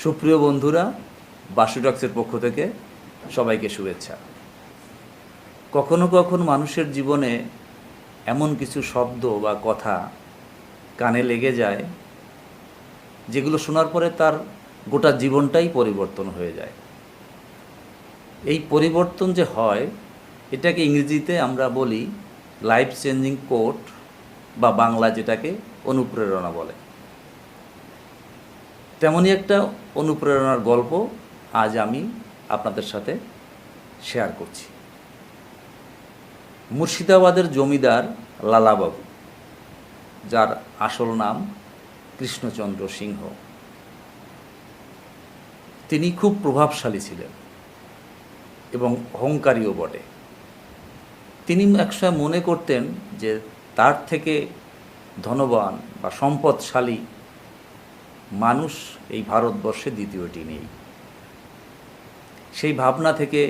সুপ্রিয় বন্ধুরা, বাসুডক্সের পক্ষ থেকে সবাইকে শুভেচ্ছা। কখনো কখনো মানুষের জীবনে এমন কিছু শব্দ বা কথা কানে লেগে যায় যেগুলো শোনার পরে তার গোটা জীবনটাই পরিবর্তন হয়ে যায়। এই পরিবর্তন যে হয় এটাকে ইংরেজিতে আমরা বলি লাইফ চেঞ্জিং কোট, বা বাংলা যেটাকে অনুপ্রেরণা বলে। তেমনই একটা অনুপ্রেরণার গল্প আজ আমি আপনাদের সাথে শেয়ার করছি। মুর্শিদাবাদের জমিদার লালাবাবু, যার আসল নাম কৃষ্ণচন্দ্র সিংহ, তিনি খুব প্রভাবশালী ছিলেন এবং অহংকারীও বটে। তিনি একসময় মনে করতেন যে তার থেকে ধনবান বা সম্পদশালী মানুষ এই ভারতবর্ষে দ্বিতীয়টি নেই। সেই ভাবনা থেকে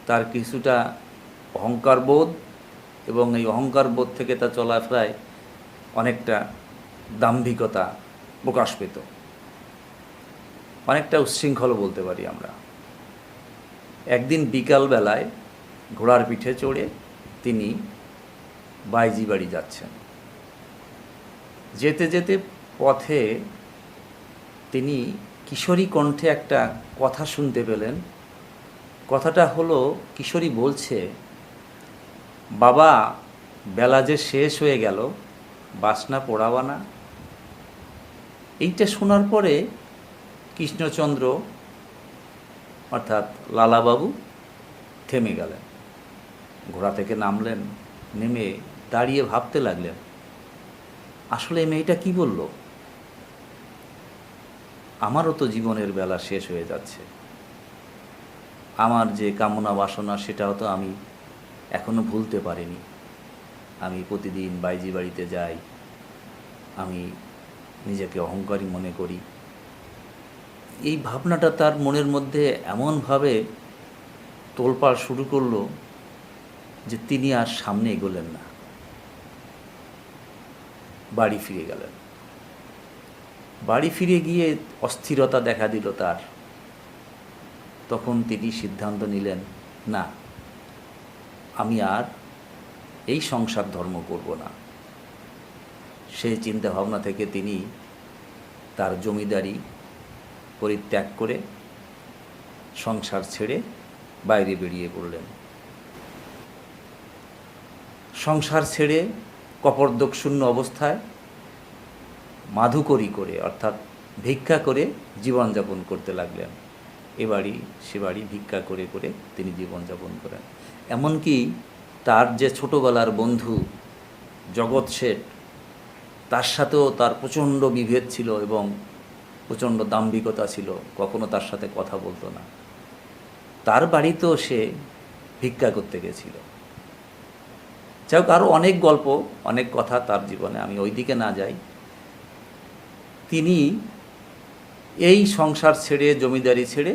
তার কিছুটা অহংকারবোধ, এবং এই অহংকারবোধ থেকে তার চলাফেরায় অনেকটা দাম্ভিকতা প্রকাশ পেত, অনেকটা উচ্ছৃঙ্খল বলতে পারি আমরা। একদিন বিকালবেলায় ঘোড়ার পিঠে চড়ে তিনি বাইজি বাড়ি যাচ্ছেন। যেতে যেতে পথে তিনি কিশোরী কণ্ঠে একটা কথা শুনতে পেলেন। কথাটা হলো, কিশোরী বলছে, বাবা, বেলা যে শেষ হয়ে গেল, বাসনা পোড়াবা না? এইটা শোনার পরে কৃষ্ণচন্দ্র অর্থাৎ লালাবাবু থেমে গেলেন, ঘোড়া থেকে নামলেন, নেমে দাঁড়িয়ে ভাবতে লাগলেন, আসলে এই মেয়েটা কী বলল? আমারও তো জীবনের বেলা শেষ হয়ে যাচ্ছে। আমার যে কামনা বাসনা সেটাও তো আমি এখনো ভুলতে পারিনি। আমি প্রতিদিন বাইজি বাড়িতে যাই, আমি নিজেকে অহংকারী মনে করি। এই ভাবনাটা তার মনের মধ্যে এমনভাবে তোলপাড় শুরু করলো যে তিনি আর সামনে এগোলেন না, বাড়ি ফিরে গেলেন। বাড়ি ফিরে গিয়ে অস্থিরতা দেখা দিল তার। তখন তিনি সিদ্ধান্ত নিলেন, না, আমি আর এই সংসার ধর্ম করব না। সেই চিন্তা ভাবনা থেকে তিনি তার জমিদারি পরিত্যাগ করে সংসার ছেড়ে বাইরে বেরিয়ে পড়লেন। সংসার ছেড়ে কপর্দকশূন্য অবস্থায় মাধুকরী করে, অর্থাৎ ভিক্ষা করে জীবনযাপন করতে লাগলেন। এ বাড়ি সে বাড়ি ভিক্ষা করে করে তিনি জীবনযাপন করেন। এমনকি তার যে ছোটোবেলার বন্ধু জগৎ শেঠ, তার সাথেও তার প্রচণ্ড বিভেদ ছিল এবং প্রচণ্ড দাম্ভিকতা ছিল, কখনো তার সাথে কথা বলতো না। তার বাড়িতেও সে ভিক্ষা করতে গেছিল। যাই হোক, আরও অনেক গল্প, অনেক কথা তার জীবনে, আমি ওই দিকে না যাই। তিনি এই সংসার ছেড়ে, জমিদারি ছেড়ে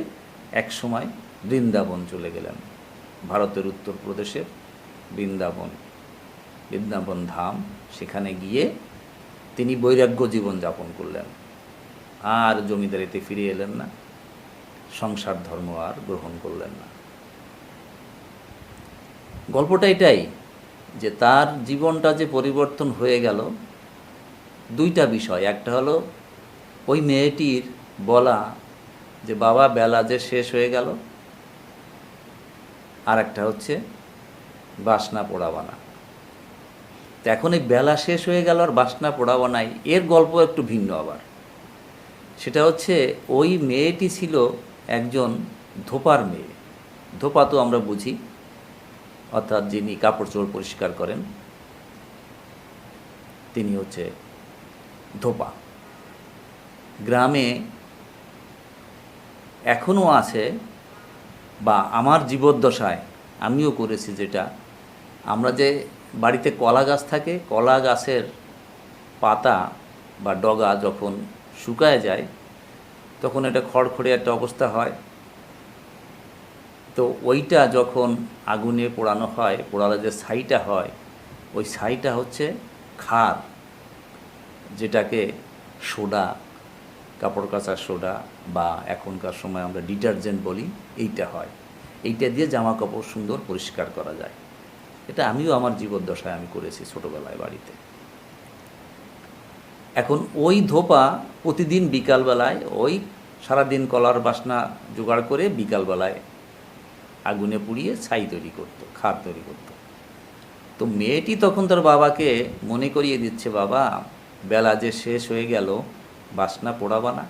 এক সময় বৃন্দাবন চলে গেলেন। ভারতের উত্তরপ্রদেশের বৃন্দাবন ধাম, সেখানে গিয়ে তিনি বৈরাগ্য জীবন যাপন করলেন। আর জমিদারিতে ফিরে এলেন না, সংসার ধর্ম আর গ্রহণ করলেন না। গল্পটা এটাই যে তার জীবনটা যে পরিবর্তন হয়ে গেল, দুইটা বিষয়। একটা হলো ওই মেয়েটির বলা যে বাবা, বেলা যে শেষ হয়ে গেল, আর একটা হচ্ছে বাসনা পোড়াবা না। তো এখন এই বেলা শেষ হয়ে গেল আর বাসনা পোড়াবা নাই, এর গল্প একটু ভিন্ন আবার। সেটা হচ্ছে, ওই মেয়েটি ছিল একজন ধোপার মেয়ে। ধোপা তো আমরা বুঝি, অর্থাৎ যিনি কাপড় চোপড় পরিষ্কার করেন, তিনি হচ্ছে ধোপা। গ্রামে এখনও আছে, বা আমার জীবদ্দশায় আমিও করেছি, যেটা আমরা যে বাড়িতে কলা গাছ থাকে, কলা গাছের পাতা বা ডগা যখন শুকায় যায় তখন এটা খড়খড়ে একটা অবস্থা হয়। তো ওইটা যখন আগুনে পোড়ানো হয়, পোড়ালে যে ছাইটা হয়, ওই ছাইটা হচ্ছে খার, যেটাকে সোডা কাপড় কাচার সোডা বা এখনকার সময় আমরা ডিটারজেন্ট বলি, এইটা হয়। এইটা দিয়ে জামা কাপড় সুন্দর পরিষ্কার করা যায়। এটা আমিও আমার জীবদ্দশায় আমি করেছি ছোটোবেলায় বাড়িতে। এখন ওই ধোপা প্রতিদিন বিকালবেলায় ওই সারাদিন কলার বাসনা জোগাড় করে বিকালবেলায় আগুনে পুড়িয়ে ছাই তৈরি করতো, খার তৈরি করতো। তো মেয়েটি তখন তার বাবাকে মনে করিয়ে দিচ্ছে, বাবা বেলা যে শেষ হয়ে গেল, বাসনা পোড়াবা না।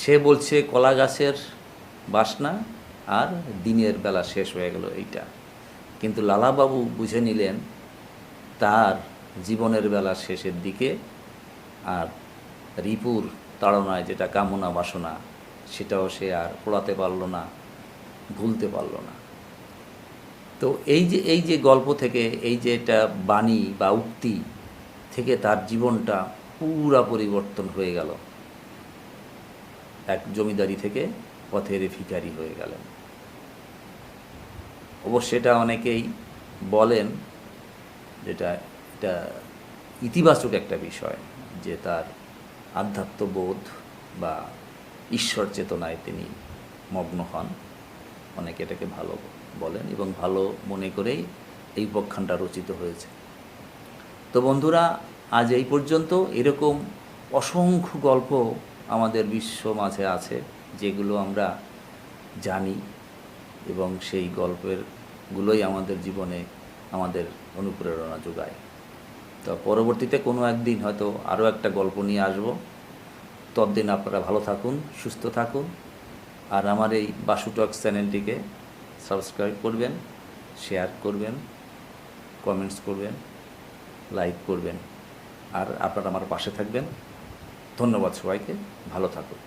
সে বলছে কলা গাছের বাসনা আর দিনের বেলা শেষ হয়ে গেল এইটা। কিন্তু লালাবাবু বুঝে নিলেন তার জীবনের বেলা শেষের দিকে, আর রিপুর তাড়নায় যেটা কামনা বাসনা সেটাও সে আর পোড়াতে পারল না, ভুলতে পারল না। তো এই যে গল্প থেকে, এই যে এটা বাণী বা উক্তি থেকে তার জীবনটা পুরা পরিবর্তন হয়ে গেল। এক জমিদারি থেকে পথের ভিখারি হয়ে গেলেন। অবশ্য এটা অনেকেই বলেন যেটা এটা ইতিবাচক একটা বিষয়, যে তার আধ্যাত্মবোধ বা ঈশ্বর চেতনায় তিনি মগ্ন হন। অনেকে এটাকে ভালো বলেন এবং ভালো মনে করেই এই উপাখ্যানটা রচিত হয়েছে। তো বন্ধুরা, আজ এই পর্যন্ত। এরকম অসংখ্য গল্প আমাদের বিশ্ব মাঝে আছে যেগুলো আমরা জানি, এবং সেই গল্পেরগুলোই আমাদের জীবনে আমাদের অনুপ্রেরণা যোগায়। তো পরবর্তীতে কোনো একদিন হয়তো আরও একটা গল্প নিয়ে আসব। ততদিন আপনারা ভালো থাকুন, সুস্থ থাকুন, আর আমার এই বাসু টক্স চ্যানেলটিকে সাবস্ক্রাইব করবেন, শেয়ার করবেন, কমেন্টস করবেন, লাইক করবেন, আর আপনারা আমার পাশে থাকবেন। ধন্যবাদ সবাইকে, ভালো থাকুন।